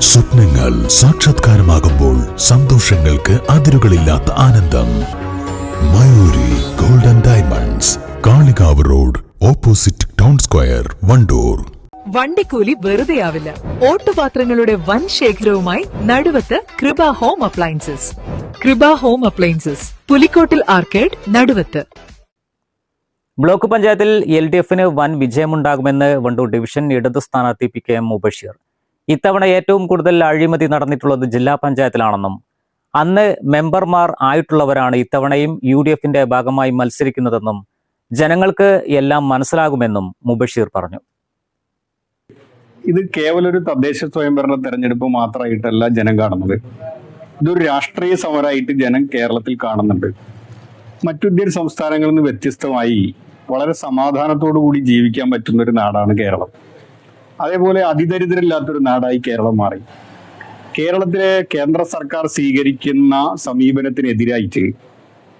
സ്വപ്നങ്ങൾ സാക്ഷാത്കാരമാകുമ്പോൾ സന്തോഷങ്ങൾക്ക് അതിരുകളില്ലാത്ത ആനന്ദം. Mayuri golden diamonds, Kalikavu road, opposite town square, Wandoor. വണ്ടിക്കൂലി വെറുതെയാവില്ല. ഓട്ടുപാത്രങ്ങളുടെ വൻ ശേഖരവുമായി Naduvath Kripa home appliances. Kripa home appliances, Pulikkottil arcade, Naduvath. Block പഞ്ചായത്തിൽ LDF-ന് വൻ വിജയമുണ്ടാകുമെന്ന് വണ്ടൂർ ഡിവിഷൻ ഇടതു സ്ഥാനാർത്ഥി PKM മുബഷീർ. ഇത്തവണ ഏറ്റവും കൂടുതൽ അഴിമതി നടന്നിട്ടുള്ളത് ജില്ലാ പഞ്ചായത്തിലാണെന്നും അന്ന് മെമ്പർമാർ ആയിട്ടുള്ളവരാണ് ഇത്തവണയും UDF-ന്റെ ഭാഗമായി മത്സരിക്കുന്നതെന്നും ജനങ്ങൾക്ക് എല്ലാം മനസ്സിലാകുമെന്നും മുബഷീർ പറഞ്ഞു. ഇത് കേവലം ഒരു തദ്ദേശ സ്വയംഭരണ തെരഞ്ഞെടുപ്പ് മാത്രമായിട്ടല്ല ജനം കാണുന്നത്. ഇതൊരു രാഷ്ട്രീയ സമരമായിട്ട് ജനം കേരളത്തിൽ കാണുന്നുണ്ട്. മറ്റു ഇന്ത്യൻ സംസ്ഥാനങ്ങളിൽ നിന്ന് വ്യത്യസ്തമായി വളരെ സമാധാനത്തോടു കൂടി ജീവിക്കാൻ പറ്റുന്ന ഒരു നാടാണ് കേരളം. അതേപോലെ അതിദരിദ്രമില്ലാത്തൊരു നാടായി കേരളം മാറി. കേരളത്തിലെ കേന്ദ്ര സർക്കാർ സ്വീകരിക്കുന്ന സമീപനത്തിനെതിരായിട്ട്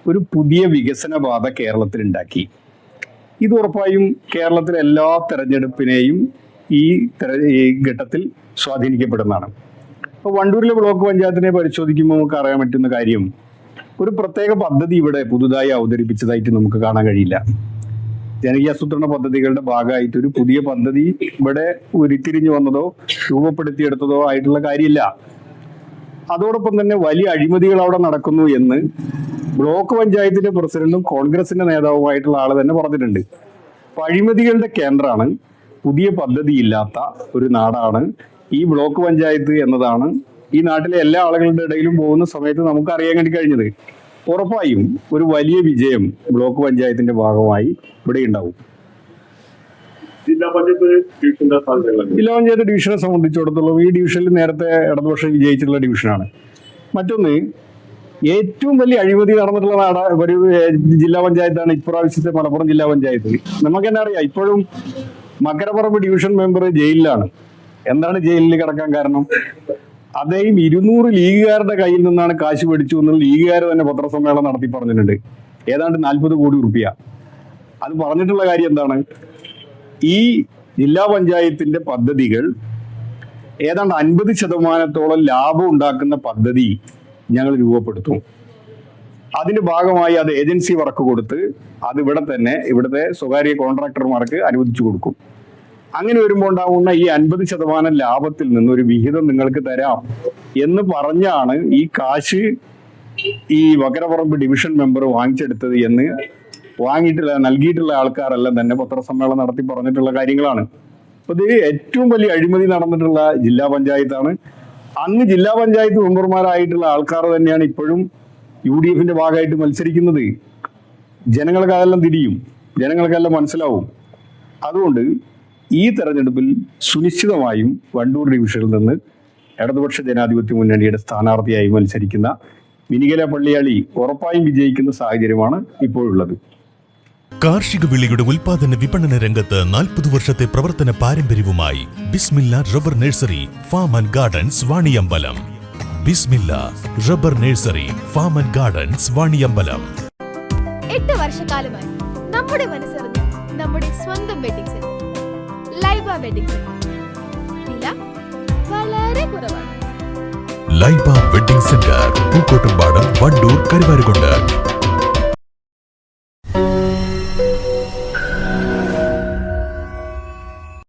ഒരു പുതിയ വികസന പാത കേരളത്തിൽ ഉണ്ടാക്കി. ഇത് ഉറപ്പായും കേരളത്തിലെ എല്ലാ തെരഞ്ഞെടുപ്പിനെയും ഈ ഘട്ടത്തിൽ സ്വാധീനിക്കപ്പെടുന്നതാണ്. ഇപ്പോൾ വണ്ടൂരിലെ ബ്ലോക്ക് പഞ്ചായത്തിനെ പരിശോധിക്കുമ്പോൾ നമുക്ക് അറിയാൻ പറ്റുന്ന കാര്യം, ഒരു പ്രത്യേക പദ്ധതി ഇവിടെ പുതുതായി അവതരിപ്പിച്ചതായിട്ട് നമുക്ക് കാണാൻ കഴിയില്ല. ജനകീയാസൂത്രണ പദ്ധതികളുടെ ഭാഗമായിട്ട് ഒരു പുതിയ പദ്ധതി ഇവിടെ ഉരുത്തിരിഞ്ഞു വന്നതോ രൂപപ്പെടുത്തിയെടുത്തതോ ആയിട്ടുള്ള കാര്യമില്ല. അതോടൊപ്പം തന്നെ വലിയ അഴിമതികൾ അവിടെ നടക്കുന്നു എന്ന് ബ്ലോക്ക് പഞ്ചായത്തിന്റെ പ്രസിഡന്റും കോൺഗ്രസിന്റെ നേതാവുമായിട്ടുള്ള ആള് തന്നെ പറഞ്ഞിട്ടുണ്ട്. അപ്പൊ അഴിമതികളുടെ കേന്ദ്രമാണ്, പുതിയ പദ്ധതിയില്ലാത്ത ഒരു നാടാണ് ഈ ബ്ലോക്ക് പഞ്ചായത്ത് എന്നതാണ് ഈ നാട്ടിലെ എല്ലാ ആളുകളുടെ ഇടയിലും പോകുന്ന സമയത്ത് നമുക്ക് അറിയാൻ വേണ്ടി കഴിഞ്ഞത്. ഉറപ്പായും ഒരു വലിയ വിജയം ബ്ലോക്ക് പഞ്ചായത്തിന്റെ ഭാഗമായി ഇവിടെ ഉണ്ടാവും. ജില്ലാ പഞ്ചായത്ത് ഡിവിഷനെ സംബന്ധിച്ചിടത്തോളം ഈ ഡിവിഷനിൽ നേരത്തെ ഇടതുപക്ഷം വിജയിച്ചിട്ടുള്ള ഡിവിഷനാണ്. മറ്റൊന്ന്, ഏറ്റവും വലിയ അഴിമതി നടന്നിട്ടുള്ള ഒരു ജില്ലാ പഞ്ചായത്താണ് ഇപ്രാവശ്യത്തെ മലപ്പുറം ജില്ലാ പഞ്ചായത്ത്. നമുക്ക് തന്നെ അറിയാം, ഇപ്പോഴും മകരപ്പറമ്പ് ഡിവിഷൻ മെമ്പർ ജയിലിലാണ്. എന്താണ് ജയിലിൽ കിടക്കാൻ കാരണം? അദ്ദേഹം 200 ലീഗുകാരുടെ കയ്യിൽ നിന്നാണ് കാശ് മേടിച്ചു എന്ന് ലീഗുകാർ തന്നെ പത്രസമ്മേളനം നടത്തി പറഞ്ഞിട്ടുണ്ട്. ഏതാണ്ട് 40 കോടി റുപ്യ. അത് പറഞ്ഞിട്ടുള്ള കാര്യം എന്താണ്? ഈ ജില്ലാ പഞ്ചായത്തിന്റെ പദ്ധതികൾ ഏതാണ്ട് 50% ലാഭം ഉണ്ടാക്കുന്ന പദ്ധതി ഞങ്ങൾ രൂപപ്പെടുത്തും. അതിന്റെ ഭാഗമായി അത് ഏജൻസി വർക്ക് കൊടുത്ത് അത് ഇവിടുത്തെ സ്വകാര്യ കോൺട്രാക്ടർമാർക്ക് അനുവദിച്ചു കൊടുക്കും. അങ്ങനെ വരുമ്പോൾ ഉണ്ടാവുന്ന ഈ 50% ലാഭത്തിൽ നിന്നൊരു വിഹിതം നിങ്ങൾക്ക് തരാം എന്ന് പറഞ്ഞാണ് ഈ കാശ് ഈ വകരപ്പറമ്പ് ഡിവിഷൻ മെമ്പർ വാങ്ങിച്ചെടുത്തത് എന്ന് നൽകിയിട്ടുള്ള ആൾക്കാരെല്ലാം തന്നെ പത്രസമ്മേളനം നടത്തി പറഞ്ഞിട്ടുള്ള കാര്യങ്ങളാണ്. അപ്പൊ ഇത് ഏറ്റവും വലിയ അഴിമതി നടന്നിട്ടുള്ള ജില്ലാ പഞ്ചായത്താണ്. അന്ന് ജില്ലാ പഞ്ചായത്ത് മെമ്പർമാരായിട്ടുള്ള ആൾക്കാർ തന്നെയാണ് ഇപ്പോഴും UDF-ന്റെ ഭാഗമായിട്ട് മത്സരിക്കുന്നത്. ജനങ്ങൾക്ക് അതെല്ലാം തിരിയും, ജനങ്ങൾക്കെല്ലാം മനസ്സിലാവും. അതുകൊണ്ട് ഈ തെരഞ്ഞെടുപ്പിൽ സുനിശ്ചിതമായും വണ്ടൂർ ഡിവിഷനിൽ നിന്ന് ഇടതുപക്ഷ ജനാധിപത്യ മുന്നണിയുടെ സ്ഥാനാർത്ഥിയായി മത്സരിക്കുന്ന മിനികല പള്ളിയാളി ഉറപ്പായും വിജയിക്കുന്ന സാഹചര്യമാണ് ഇപ്പോഴുള്ളത്. കാർഷിക വിളയുടെ ഉൽപാദന വിപണന രംഗത്ത് 40 വർഷത്തെ പ്രവർത്തന പാരമ്പര്യവുമായി Bismilla rubber nursery farm and gardens, Vaniyambalam. Bismilla rubber nursery farm and gardens, Vaniyambalam. 8 വർഷക്കാലമായി നമ്മുടെ മനസ്സറിഞ്ഞ നമ്മുടെ സ്വന്തം wedding centre Laiba wedding centre. വില വളരെ കുറവാണ്. Laiba wedding centre, Pookkottumpadam, Wandoor, Karuvarakundu.